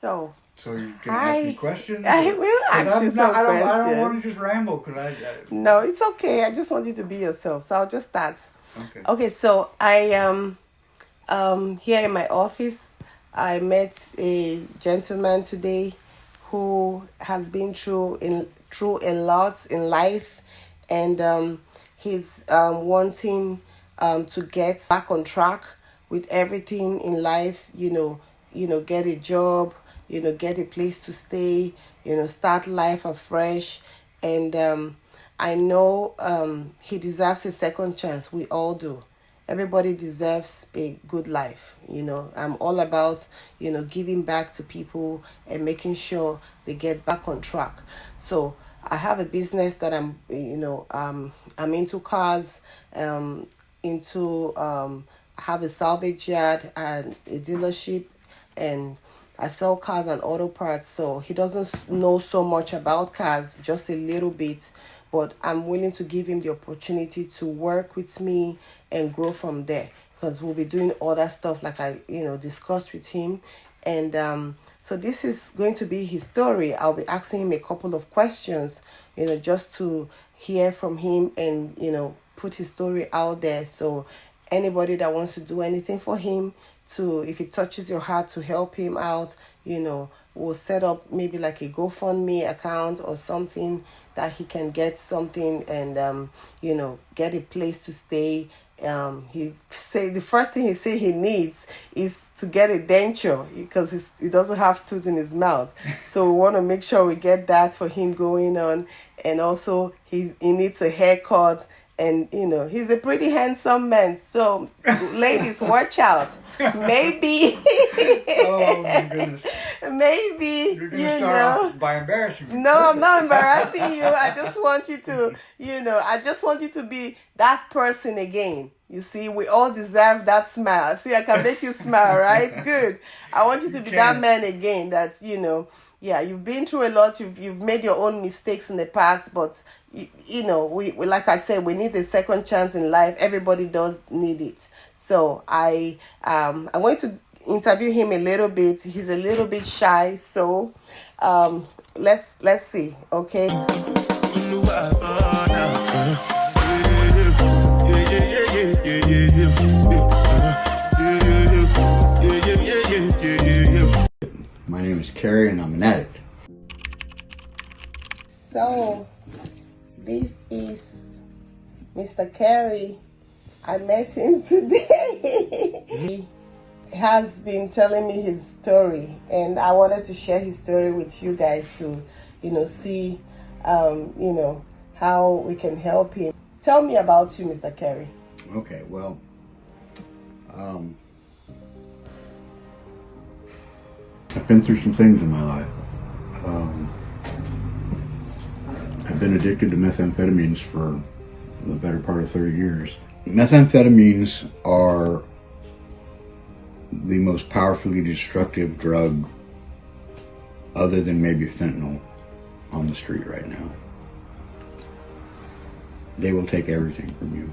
So, So you can ask me hi. questions? I will ask you some I don't want questions. to just ramble because No, it's okay. I just want you to be yourself. So I'll just start. okay. Okay, so I am here in my office. I met a gentleman today who has been through a lot in life, and he's wanting to get back on track with everything in life. Get a job, get a place to stay, start life afresh, and I know he deserves a second chance. We all do. Everybody deserves a good life. I'm all about giving back to people and making sure they get back on track. So I have a business that I'm into cars, into I have a salvage yard and a dealership, and I sell cars and auto parts. So he doesn't know so much about cars, just a little bit, but I'm willing to give him the opportunity to work with me and grow from there, because we'll be doing other stuff like I discussed with him. And so this is going to be his story. I'll be asking him a couple of questions, just to hear from him and put his story out there. So anybody that wants to do anything for him, to if it touches your heart to help him out, we'll set up maybe like a GoFundMe account or something that he can get something and get a place to stay. He say the first thing he say he needs is to get a denture because he doesn't have tooth in his mouth. So we want to make sure we get that for him going on, and also he needs a haircut. And he's a pretty handsome man, so ladies, watch out. Maybe Oh my goodness. maybe You're gonna start off by embarrassing me. no, I'm not embarrassing you. I just want you to be that person again. You see, we all deserve that smile. See, I can make you smile, right? Good. I want you to be that man again that, yeah, you've been through a lot. You've made your own mistakes in the past, but we like I said, we need a second chance in life. Everybody does need it. So I'm going to interview him a little bit. He's a little bit shy, so let's see. Okay. My name is Kerry and I'm an addict. So this is Mr. Kerry. I met him today. He has been telling me his story, and I wanted to share his story with you guys to, see, how we can help him. Tell me about you, Mr. Kerry. Okay, well, I've been through some things in my life. I've been addicted to methamphetamines for the better part of 30 years. Methamphetamines are the most powerfully destructive drug, other than maybe fentanyl, on the street right now. They will take everything from you.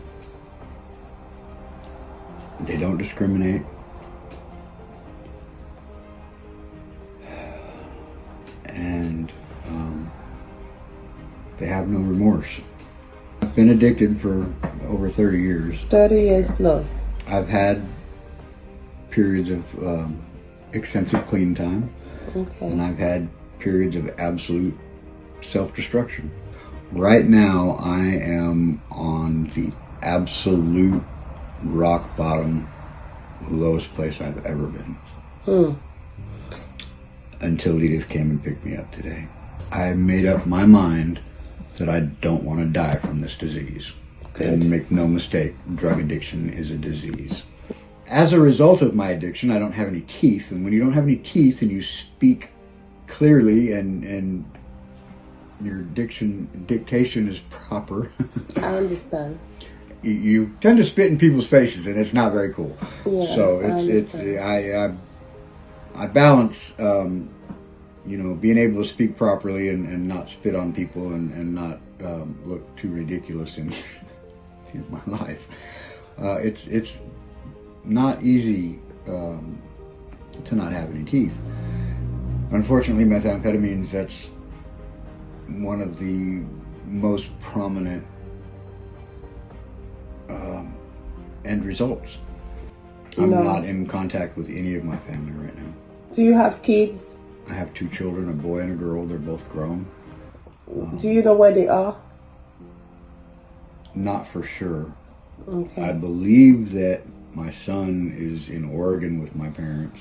They don't discriminate. And they have no remorse. I've been addicted for over 30 years. 30 years plus. I've had periods of extensive clean time. Okay. And I've had periods of absolute self-destruction. Right now, I am on the absolute rock bottom, lowest place I've ever been. Until Edith came and picked me up today. I made up my mind that I don't want to die from this disease. Good. And make no mistake, drug addiction is a disease. As a result of my addiction, I don't have any teeth. And when you don't have any teeth and you speak clearly and your dictation is proper, I understand. you tend to spit in people's faces, and it's not very cool. Yeah, so I balance, being able to speak properly and not spit on people and not look too ridiculous in my life. It's not easy to not have any teeth. Unfortunately, methamphetamines, that's one of the most prominent end results. I'm not in contact with any of my family right now. Do you have kids? I have 2 children, a boy and a girl. They're both grown. Do you know where they are? Not for sure. Okay. I believe that my son is in Oregon with my parents.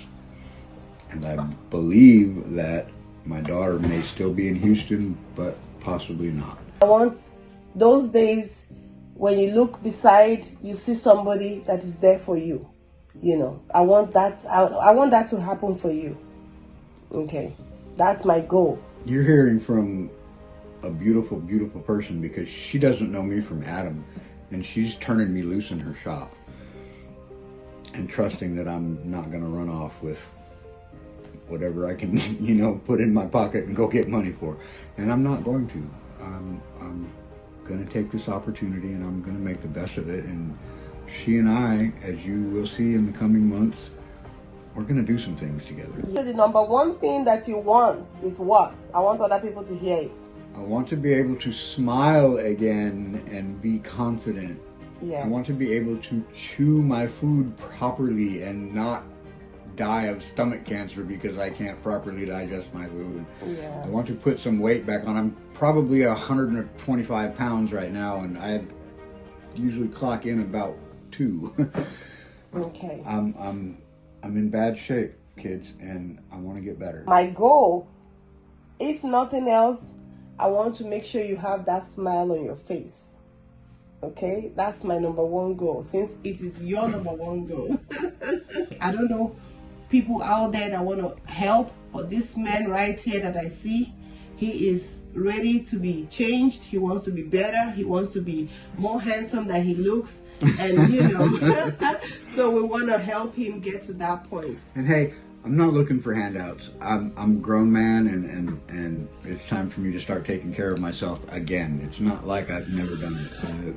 And I believe that my daughter may still be in Houston, but possibly not. I want those days when you look beside, you see somebody that is there for you. You know, I want that to happen for you. Okay. That's my goal. You're hearing from a beautiful, beautiful person, because she doesn't know me from Adam, and she's turning me loose in her shop and trusting that I'm not going to run off with whatever I can, put in my pocket and go get money for. And I'm not going to. I'm going to take this opportunity, and I'm going to make the best of it. And she and I, as you will see in the coming months, we're going to do some things together. So the number one thing that you want is what? I want other people to hear it. I want to be able to smile again and be confident. Yes. I want to be able to chew my food properly and not die of stomach cancer because I can't properly digest my food. Yeah. I want to put some weight back on. I'm probably 125 pounds right now, and I usually clock in about 2. Okay. I'm in bad shape, kids, and I want to get better. My goal, if nothing else, I want to make sure you have that smile on your face. Okay? That's my number one goal, since it is your number one goal. I don't know people out there that want to help, but this man right here that I see, he is ready to be changed. He wants to be better. He wants to be more handsome than he looks. And, so we want to help him get to that point. And hey, I'm not looking for handouts. I'm a grown man, and it's time for me to start taking care of myself again. It's not like I've never done it.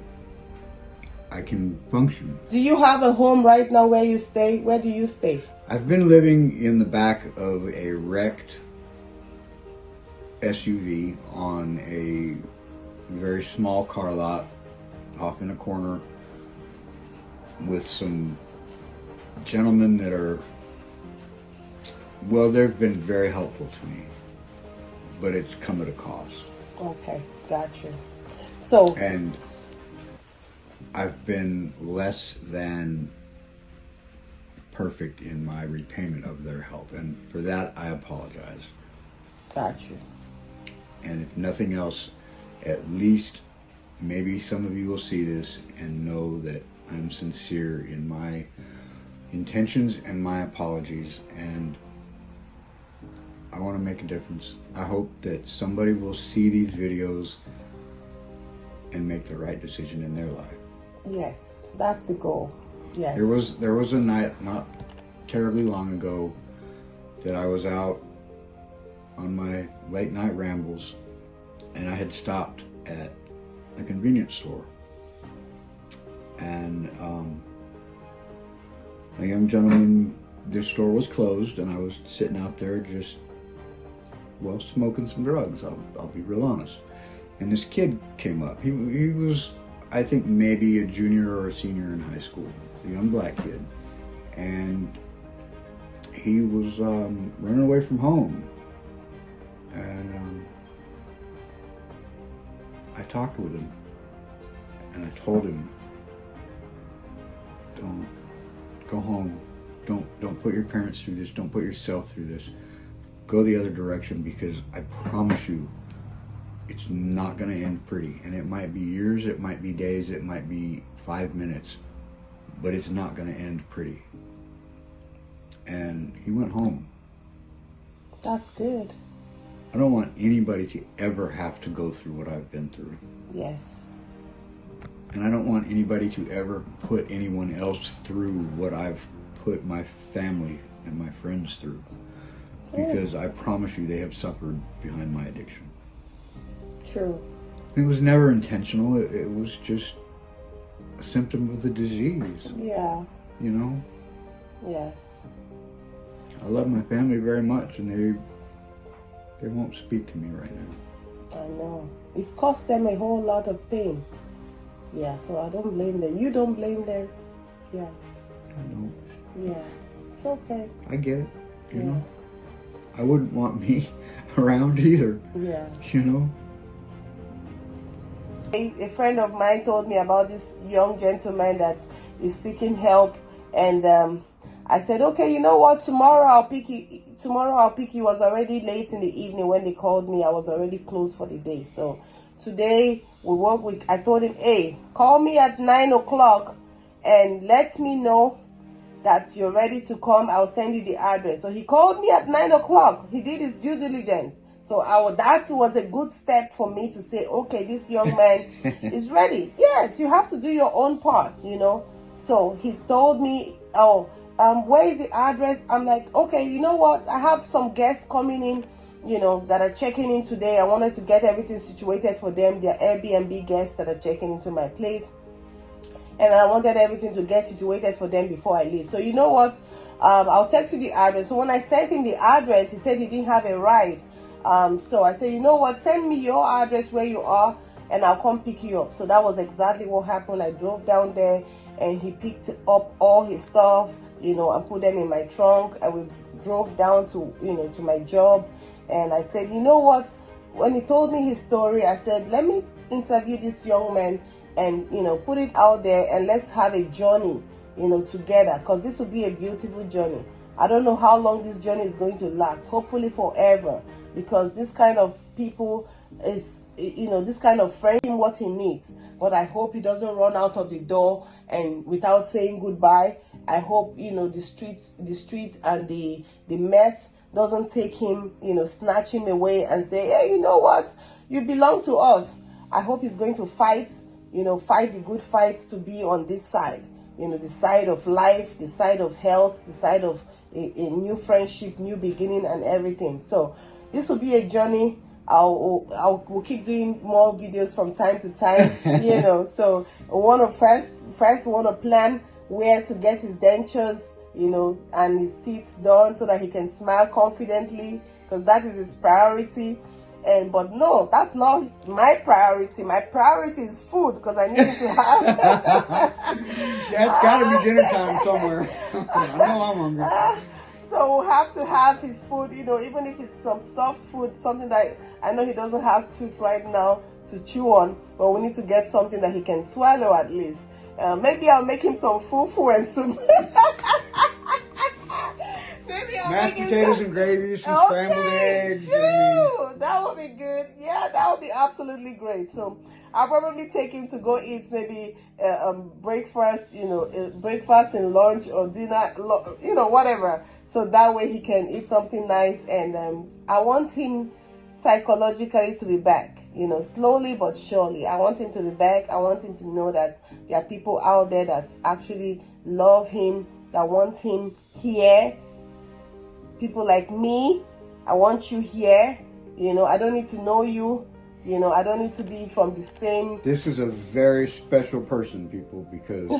I can function. Do you have a home right now where you stay? Where do you stay? I've been living in the back of a wrecked SUV on a very small car lot off in a corner with some gentlemen that are, well, they've been very helpful to me, but it's come at a cost. Okay, gotcha. So, and I've been less than perfect in my repayment of their help, and for that I apologize. Gotcha. And if nothing else, at least maybe some of you will see this and know that I'm sincere in my intentions and my apologies, and I want to make a difference. I hope that somebody will see these videos and make the right decision in their life. Yes, that's the goal. Yes. There was a night not terribly long ago that I was out on my late night rambles, and I had stopped at a convenience store, and a young gentleman, this store was closed, and I was sitting out there just, well, smoking some drugs. I'll be real honest. And this kid came up. He was, I think, maybe a junior or a senior in high school, a young black kid, and he was running away from home. And I talked with him, and I told him, don't go home. Don't put your parents through this. Don't put yourself through this. Go the other direction, because I promise you, it's not going to end pretty. And it might be years, it might be days, it might be 5 minutes, but it's not going to end pretty. And he went home. That's good. I don't want anybody to ever have to go through what I've been through. Yes. And I don't want anybody to ever put anyone else through what I've put my family and my friends through. Because I promise you, they have suffered behind my addiction. True. It was never intentional. It was just a symptom of the disease. Yeah. You know? Yes. I love my family very much, and They won't speak to me right now. I know. It cost them a whole lot of pain. Yeah, so I don't blame them. You don't blame them. Yeah. I don't. Yeah. It's okay. I get it. You know? I wouldn't want me around either. Yeah. You know? A friend of mine told me about this young gentleman that is seeking help, and I said, okay, you know what? Tomorrow I'll pick you. Tomorrow I'll pick you. It was already late in the evening when they called me. I was already closed for the day. So today we work with. I told him, hey, call me at 9 o'clock and let me know that you're ready to come. I'll send you the address. So he called me at 9 o'clock. He did his due diligence. So that was a good step for me to say, okay, this young man is ready. Yes, you have to do your own part, you know. So he told me, oh, where is the address? I'm like, okay, you know what? I have some guests coming in, you know, that are checking in today. I wanted to get everything situated for them. They're Airbnb guests that are checking into my place. And I wanted everything to get situated for them before I leave. So you know what? I'll text you the address. So when I sent him the address, he said he didn't have a ride. So I said, you know what? Send me your address where you are and I'll come pick you up. So that was exactly what happened. I drove down there and he picked up all his stuff, you know, and put them in my trunk. And we drove down to, you know, to my job. And I said, you know what? When he told me his story, I said, let me interview this young man and, you know, put it out there and let's have a journey, you know, together, because this will be a beautiful journey. I don't know how long this journey is going to last, hopefully forever, because this kind of people is, you know, this kind of friend him what he needs. But I hope he doesn't run out of the door and without saying goodbye. I hope, you know, the street and the meth doesn't take him, you know, snatch him away and say, hey, you know what, you belong to us. I hope he's going to fight, you know, fight the good fights to be on this side, you know, the side of life, the side of health, the side of a new friendship, new beginning and everything. So this will be a journey. We'll keep doing more videos from time to time, you know. So I want to first want to plan where to get his dentures, you know, and his teeth done so that he can smile confidently, because that is his priority. But no, that's not my priority. My priority is food, because I need to have. Yeah, it's got to be dinner time somewhere. I know I'm hungry. So we'll have to have his food, you know, even if it's some soft food, something that I know he doesn't have tooth right now to chew on, but we need to get something that he can swallow at least. Maybe I'll make him some fufu and soup. Maybe I'll mashed make potatoes him and gravy, some scrambled eggs. That would be good. Yeah, that would be absolutely great. So I'll probably take him to go eat maybe breakfast, you know, breakfast and lunch or dinner, you know, whatever. So that way he can eat something nice. And I want him psychologically to be back, you know, slowly but surely. I want him to be back. I want him to know that there are people out there that actually love him, that want him here. People like me, I want you here. You know, I don't need to know you. You know, I don't need to be from the same. This is a very special person, people, because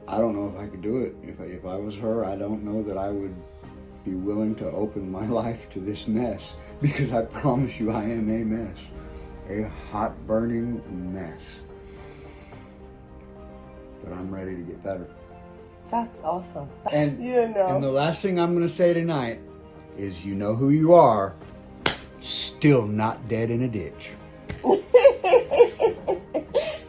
I don't know if I could do it. If I was her, I don't know that I would be willing to open my life to this mess, because I promise you I am a mess. A hot, burning mess. But I'm ready to get better. That's awesome. And, you know. And the last thing I'm going to say tonight is, you know who you are, still not dead in a ditch.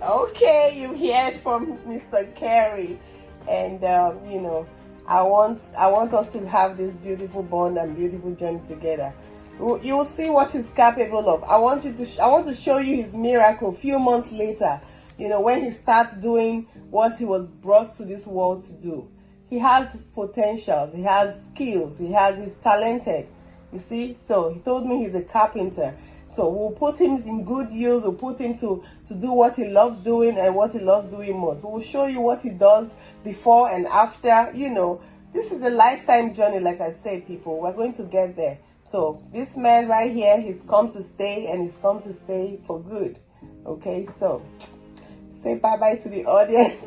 Okay, you heard from Mr. Kerry. And, you know, I want us to have this beautiful bond and beautiful journey together. You will see what he's capable of. I want to show you his miracle a few months later. You know, when he starts doing what he was brought to this world to do. He has potentials, he has skills, he's talented. You see? So he told me he's a carpenter. So we'll put him in good use, we'll put him to do what he loves doing and what he loves doing most. We'll show you what he does before and after. You know, this is a lifetime journey, like I said, people. We're going to get there. So this man right here, he's come to stay, and he's come to stay for good. Okay, so say bye-bye to the audience.